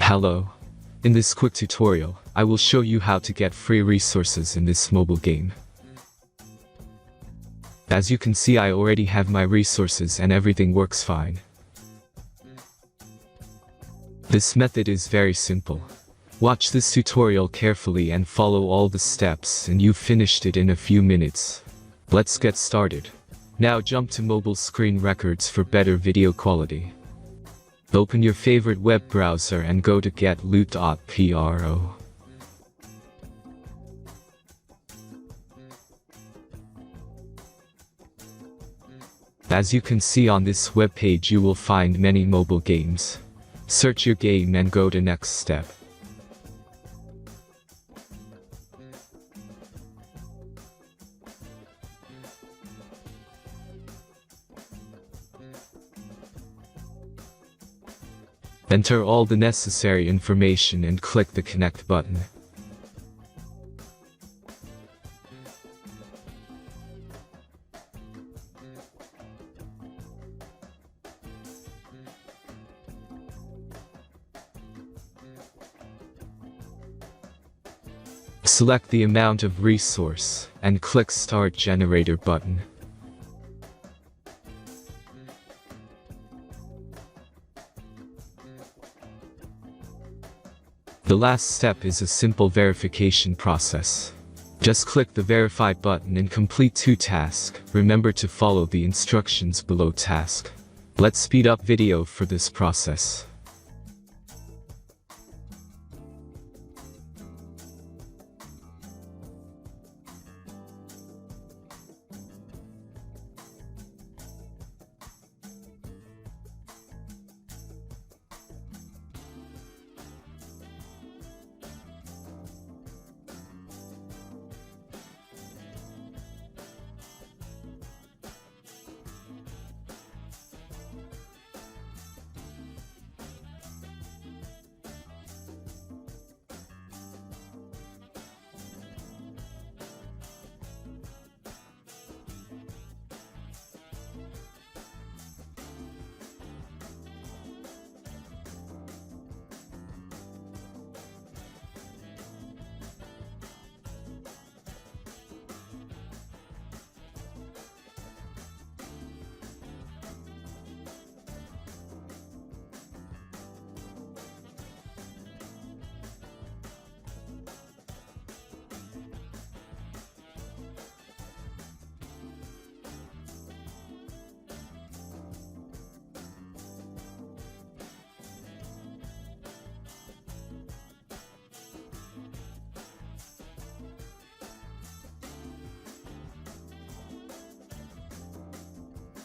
Hello. In this quick tutorial, I will show you how to get free resources in this mobile game. As you can see, I already have my resources and everything works fine. This method is very simple. Watch this tutorial carefully and follow all the steps and you've finished it in a few minutes. Let's get started. Now jump to mobile screen records for better video quality. Open your favorite web browser and go to getloot.pro. As you can see on this web page, you will find many mobile games. Search your game and go to next step. Enter all the necessary information and click the connect button. Select the amount of resource and click Start Generator button. The last step is a simple verification process. Just click the Verify button and complete 2 tasks. Remember to follow the instructions below task. Let's speed up video for this process.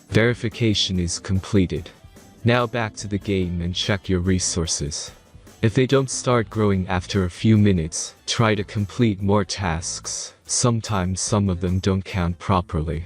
Verification is completed. Now back to the game and check your resources. If they don't start growing after a few minutes, try to complete more tasks. Sometimes some of them don't count properly.